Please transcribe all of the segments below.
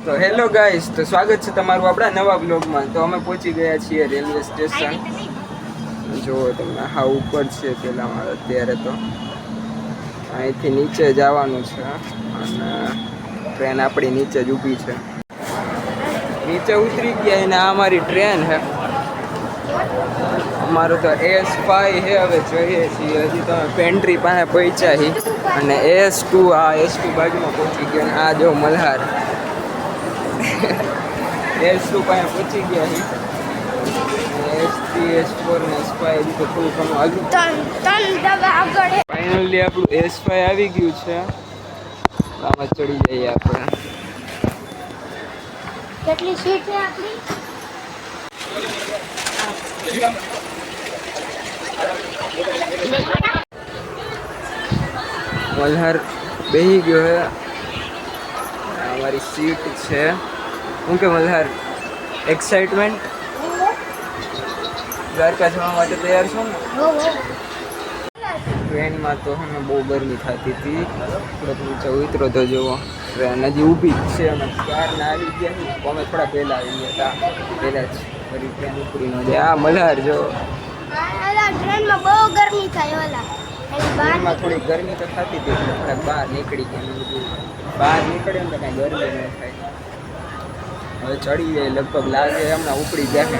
તો hello guys, તો સ્વાગત છે તમારું આપણા નવા બ્લોગમાં. તો અમે પહોંચી ગયા છીએ રેલવે સ્ટેશન. જો તમને હા ઉપર છે પેલામાં. અત્યારે તો અહીંથી નીચે જવાનું છે અને ટ્રેન આપણી નીચે જ ઊભી છે. નીચે ઉતરી ગયા અને આ અમારી ટ્રેન છે. અમારું તો AS5 છે. હવે જોઈએ છીએ. હજી તો પેન્ટ્રી પાસે પહોંચ્યા છીએ અને AS2 આ S2 બાજુમાં પહોંચી ગયા. અને આ જો મલ્હાર S2 પાસે પહોંચી ગયા છે. S3 S4 ને S5 હજી તો થોડું ઘણું આગળ. ફાઇનલી આપણું S5 આવી ગયું છે. આમાં ચડી જઈએ આપણે. કેટલી સીટ છે આપણી? મલ્હાર બેસી ગયો છે. અમારી સીટ છે. શું કે મલ્હાર, એક્સાઇટમેન્ટ? દ્વારકા જવા માટે તૈયાર છો ને? ટ્રેનમાં તો અમે બહુ ગરમી થતી હતી. થોડોક નીચે ઉતરો તો જુઓ ટ્રેન હજી ઊભી જ છે. અમે ક્યારના આવી ગયા છીએ. અમે થોડા પહેલાં આવી ગયા હતા. પહેલાં જ ફરી ટ્રેન ઉપરી ન જાય. આ મલ્હાર જો ટ્રેનમાં બહુ ગરમી થાય. ટ્રેનમાં થોડી ગરમી તો થતી હતી એટલે થોડાક બહાર નીકળી ગયા. બહાર નીકળે ને તો કાંઈ ગરમી ન થાય. હવે ચડી જાય લગભગ લાગે હમણાં ઉપડી જાય.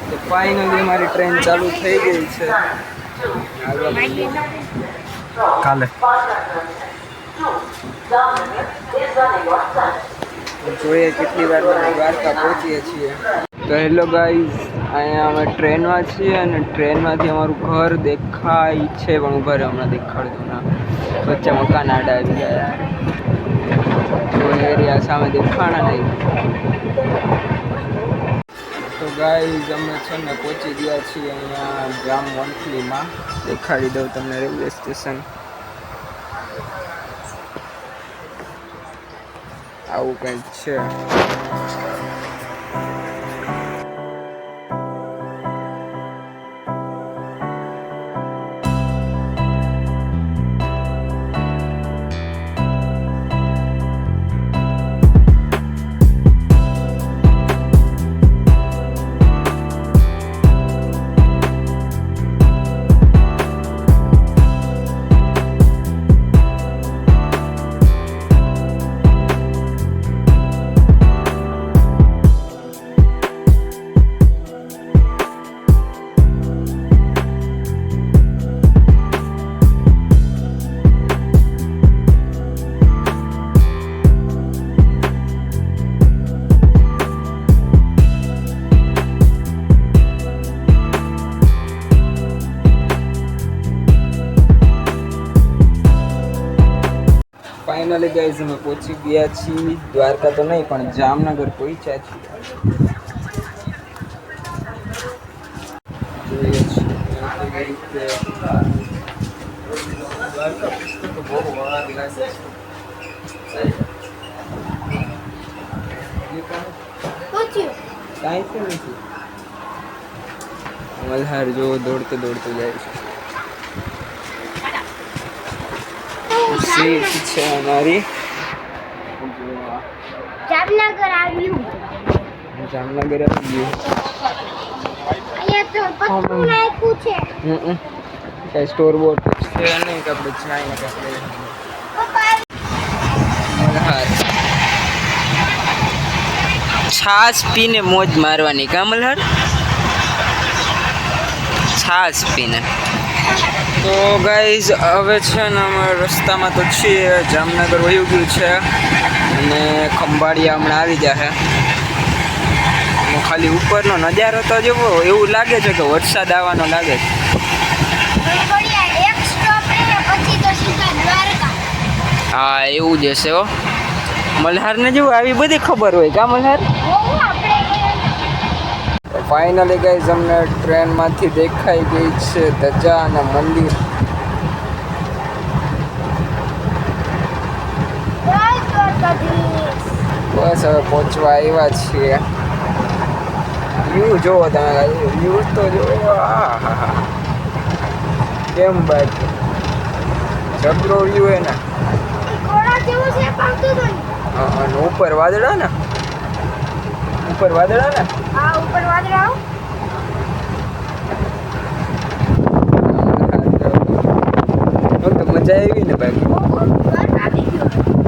તો ફાઇનલી મારી ટ્રેન ચાલુ થઈ ગઈ છે. કાલે જોઈએ કેટલી વાર દ્વારકા પહોંચીએ છીએ. તો હેલો ગાઈઝ, અહીંયા અમે ટ્રેનમાં છીએ અને ટ્રેનમાંથી અમારું ઘર દેખાય છે. પણ ઉભા રહે, હમણાં દેખાડતું ના. વચ્ચે મકાન આડા આવી ગયા. એરિયા સામે દેખાણા નહીં. તો ગાઈઝ અમે છે ને પહોંચી ગયા છીએ અહીંયા જામ વંથલીમાં. દેખાડી દઉં તમને રેલવે સ્ટેશન. આવું કંઈક છે. ફાઇનલી ગાઈઝ અમે પહોંચી ગયા છીએ. દ્વારકા તો નહીં પણ જામનગર પહોંચ્યા છીએ. જોઈએ છીએ દ્વારકા પુસ્તક બહુ વાર લાગે છે. કાંઈ નથી. મલ્હાર જો દોડતો દોડતો જાય છે. સીટ છે અમારી. જામનગર આવ્યું. જામનગર આવી ગયું. અહીંયા તો પત્તું નાખ્યું છે. કઈ સ્ટોર બોર્ડ છે નહીં કે આપણે જાય ને મલ્હાર છાશ પીને મોજ મારવાની. કા મલ્હાર? છાશ પીને. તો ગાઈઝ હવે છે ને અમે રસ્તામાં તો છીએ. જામનગર વયું ગયું છે અને ખંભાળિયા હમણાં આવી જશે. ખાલી ઉપરનો નજારો તો જુઓ, એવું લાગે છે કે વરસાદ આવવાનો લાગે છે. હા એવું જ હશે હો. મલ્હારને જેવું આવી બધી ખબર હોય. કા મલ્હાર? ફાઇનલી ગાઈઝ અમને ટ્રેનમાંથી દેખાઈ ગઈ છે ધજા અને મંદિર. બસ હવે પહોંચવા આવ્યા છીએ. વ્યૂ જોવો તમે. વ્યૂ તો જોવો. કેમ બાકી જબરો વ્યૂ હે ને. ઘોડા જેવું છે. અને ઉપર વાદળા ને ઉપર વાદળા ને આ ઉપર વાદળા તો મજા આવી ને બાકી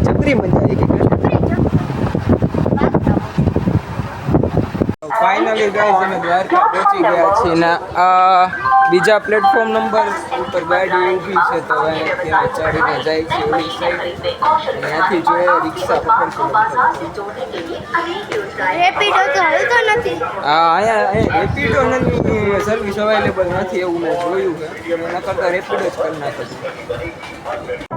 જબરી મજા આવી ગઈ ફાઇનલી ગાઈઝ અમે દ્વારકા પહોંચી ગયા છીએ ને આ બીજા પ્લેટફોર્મ નંબર ઉપર ગાડી ઊભી છે તો હવે ત્યાં ચડીને જાય છે ઓલી સાઈડ ત્યાંથી જોઈએ રિક્ષા પકડશું રેપિડો તો હલતો નથી હા અહીંયા રેપિડોની સર્વિસ અવેલેબલ નથી એવું મેં જોયું છે એના કરતાં રેપિડો જ કરી નાખે છે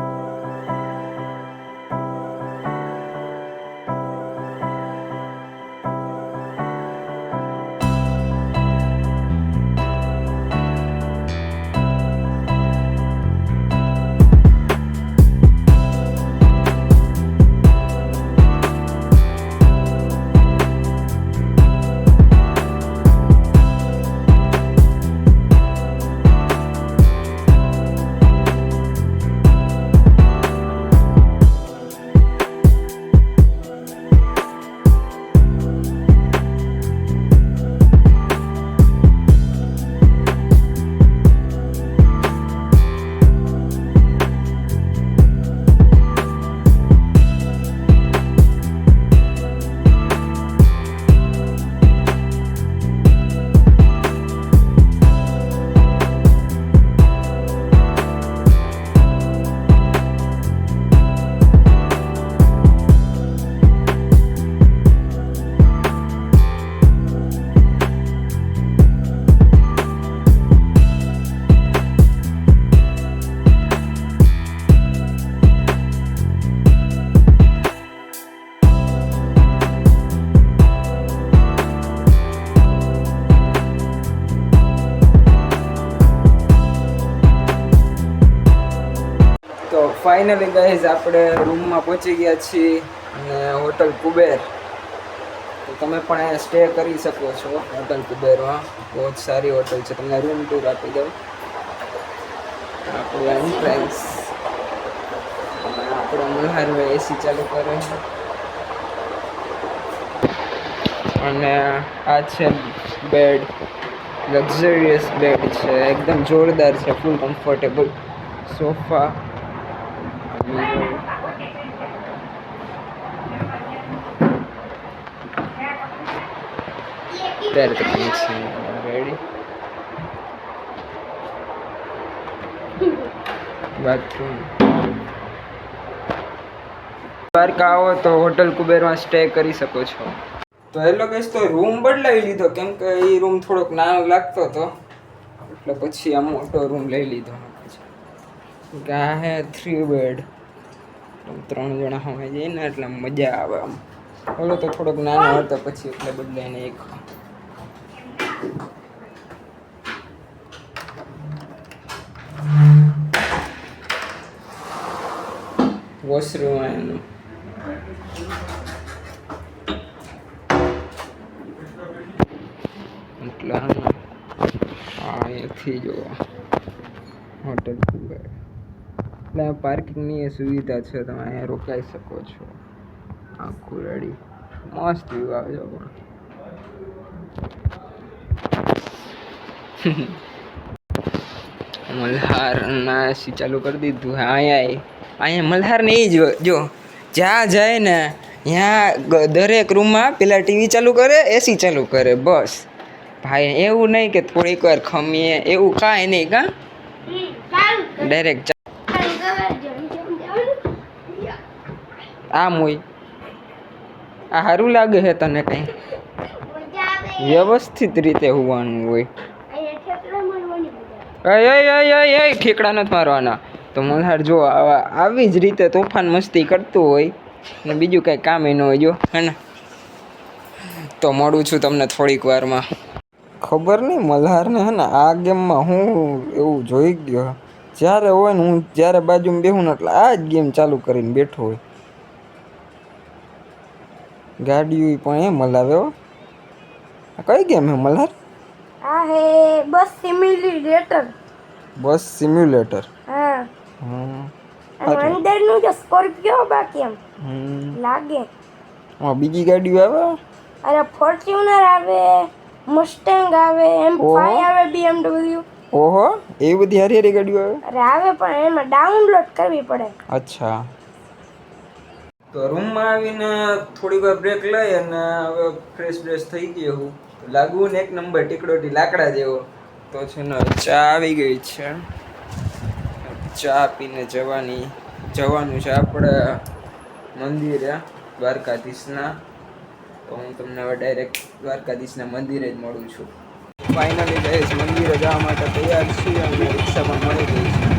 તો ફાઇનલી ગાઈઝ આપણે રૂમમાં પહોંચી ગયા છીએ અને હોટલ કુબેર તો તમે પણ અહીંયા સ્ટે કરી શકો છો હોટલ કુબેરમાં બહુ જ સારી હોટલ છે તમને રૂમ ટૂર આપી દઉં આપણું એન્ટ્રન્સ આપણો મલ્હારભાઈ એસી ચાલુ કરે અને આ છે બેડ લક્ઝરિયસ બેડ છે એકદમ જોરદાર છે ફૂલ કમ્ફર્ટેબલ સોફા ત્યારે તો કંઈ છે રેડી બાથરૂમ દ્વારકા આવો તો હોટલ કુબેરમાં સ્ટે કરી શકો છો તો હેલો ગાઈસ તો રૂમ બદલાવી લીધો કેમ કે એ રૂમ થોડોક નાનો લાગતો હતો એટલે પછી આ મોટો રૂમ લઈ લીધો કે આ હે 3 બેડ 3 જણા હવે જઈએ ને એટલે મજા આવે આમ ઓલો તો થોડોક નાનો હતો પછી એટલે બદલાઈને એક વોશરૂમ એનું એટલે અહીંયાથી જો હોટલ કુબેર એટલે પાર્કિંગની સુવિધા છે તમે અહીંયા રોકાઈ શકો છો આખું રેડી મસ્ત વ્યૂ આવે છે પણ મલ્હારના એસી ચાલુ કરી દીધું અહીંયા મલ્હાર ને એ જ જો જ્યાં જાય ને ત્યાં દરેક રૂમમાં પેલા ટીવી ચાલુ કરે એસી ચાલુ કરે બસ ભાઈ એવું નહીં કે થોડીક વાર ખમીએ એવું કાંઈ નહીં કાં ડાયરેક્ટ આમ હોય આ સારું લાગે છે તને કંઈ વ્યવસ્થિત રીતે હોવાનું હોય ઠેકડા નથી મારવાના તો મલ્હાર જો આવી જ રીતે તોફાન મસ્તી કરતું હોય ને બીજું કાંઈ કામ ન હોય જો હે ને તો મળું છું તમને થોડીક વારમાં ખબર નહીં મલ્હારને હે ને આ ગેમમાં હું એવું જોઈ ગયો જ્યારે હોય ને હું જ્યારે બાજુમાં બેહું ને એટલે આ જ ગેમ ચાલુ કરીને બેઠો હોય ગાડીઓ પણ એમ હલાવે હો કઈ ગેમ હે મલ્હાર આ હે બસ સિમ્યુલેટર બસ સિમ્યુલેટર હા અને અંદરનું જો સ્કોર્પિયો બાકી એમ હમ લાગે. બીજી ગાડીઓ આવે? અરે ફોર્ચ્યુનર આવે, મસ્ટેંગ આવે, M5 ઓહો. આવે, BMW. ઓહો એવી બધી હારી હારી ગાડીઓ આવે? અરે આવે પણ એમાં ડાઉનલોડ કરવી પડે. અચ્છા. તો રૂમમાં આવીને થોડી વાર બ્રેક લઈ અને હવે ફ્રેશ થઈ ગયો હું. લાગવું ને એક નંબર ટીકડોટી લાકડા જેવો. તો છે ને ચા આવી ગઈ છે. ચા પીને જવાનું છે આપણે મંદિરે દ્વારકાધીશના. તો હું તમને હવે ડાયરેક્ટ દ્વારકાધીશના મંદિરે જ મળું છું. ફાઇનલી ગાઈસ મંદિરે જવા માટે તૈયાર છીએ અને રિક્ષા પણ મળી ગઈ છે.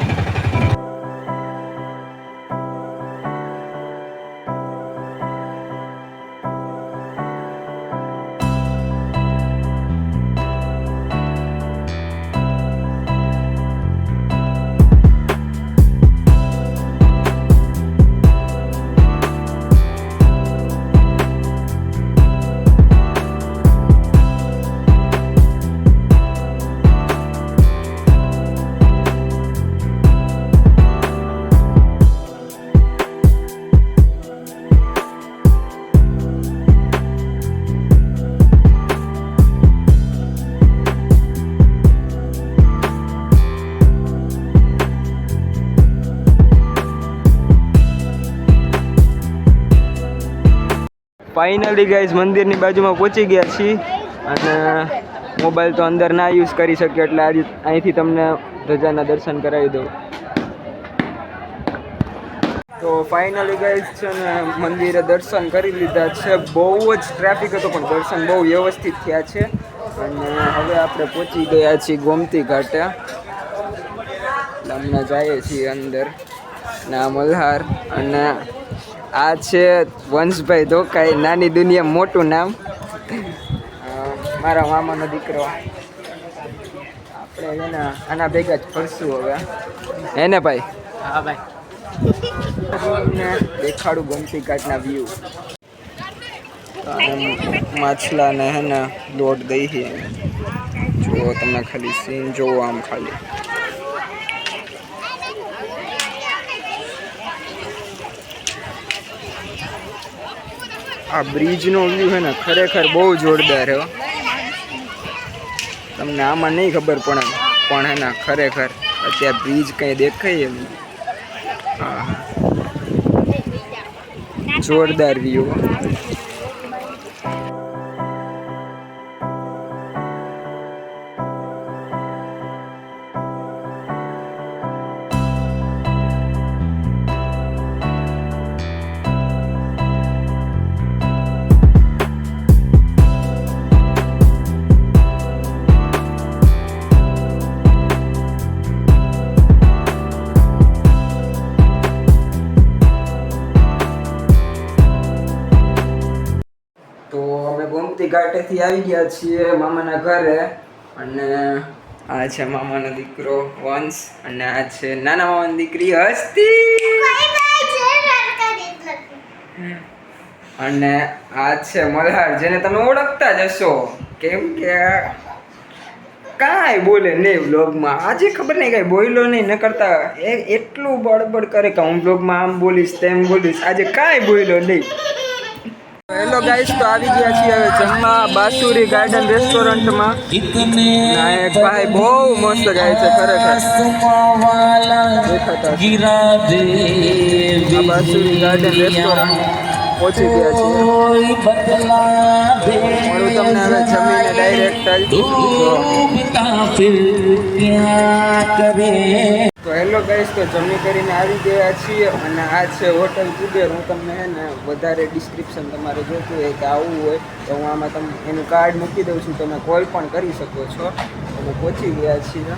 ફાઇનલી ગાઈઝ મંદિરની બાજુમાં પહોંચી ગયા છીએ અને મોબાઈલ તો અંદર ના યુઝ કરી શકીએ એટલે આજે અહીંથી તમને ધજાના દર્શન કરાવી દઉં. તો ફાઇનલી ગાઈઝ છે ને મંદિરે દર્શન કરી લીધા છે. બહુ જ ટ્રાફિક હતો પણ દર્શન બહુ વ્યવસ્થિત થયા છે અને હવે આપણે પહોંચી ગયા છીએ ગોમતી ઘાટે. હમણાં જઈએ છીએ અંદર. ના મલ્હાર અને આ છે વંશભાઈ ધોકાઈ, નાની દુનિયા મોટું નામ. મારા મામાનો દીકરો. આપણે એને આના ભેગા જ ફરશું હવે. હે ને ભાઈ? હા ભાઈ. દેખાડું ગોમતી ઘાટના વ્યૂ. માછલાને હે ને લોટ દઈ છે. જુઓ તમે ખાલી સીન જોવો આમ ખાલી. આ બ્રિજનો વ્યૂ છે ને ખરેખર બહુ જોરદાર છે. તમને આમાં નહીં ખબર પડે પણ હે ને ખરેખર અત્યારે બ્રિજ કંઈ દેખાય એમ. હા જોરદાર વ્યૂ. ગોમતી ઘાટેથી આવી ગયા છીએ મામાના ઘરે અને આ છે મામાનો દીકરો વંશ અને આ છે નાના મામાની દીકરી હસ્તી અને આ છે મલ્હાર જેને તમે ઓળખતા જ હશો કેમ કે કાંઈ બોલે નહીં વ્લોગમાં. આજે ખબર નહીં કાંઈ બોલ્યો નહીં ન કરતા એટલું બળબડ કરે કે હું વ્લોગમાં આમ બોલીશ તેમ બોલીશ. આજે કાંઈ બોલ્યો નહીં. હેલો ગાઈસ, તો આવી ગયા છીએ હવે જમવા બાસુરી ગાર્ડન રેસ્ટોરન્ટમાં. ના એક ભાઈ બહુ મસ્ત ગાય છે ખરેખર. દેખાતા આ બાસુરી ગાર્ડન રેસ્ટોરન્ટ પહોંચી ગયા છીએ. મારું તમને હવે જમીને ડાયરેક્ટ તો હેલો ગાઈસ, તો જમી કરીને આવી ગયા છીએ અને આ છે હોટલ કુબેર. હું તમને હે ને વધારે ડિસ્ક્રિપ્શન તમારે જોતું હોય કે આવવું હોય તો હું આમાં તમને એનું કાર્ડ મૂકી દઉં છું. તમે કોલ પણ કરી શકો છો. અમે પહોંચી ગયા છીએ.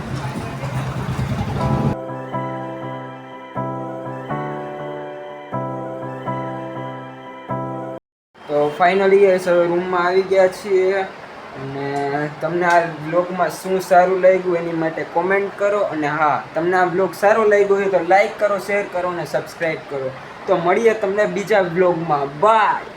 તો ફાઇનલી ગાઈસ હવે રૂમમાં આવી ગયા છીએ અને તમને આ બ્લોગમાં શું સારું લાગ્યું એની માટે કોમેન્ટ કરો. અને હા, તમને આ બ્લોગ સારો લાગ્યો હોય તો લાઈક કરો, શેર કરો અને સબસ્ક્રાઈબ કરો. તો મળીએ તમને બીજા બ્લોગમાં. બાય.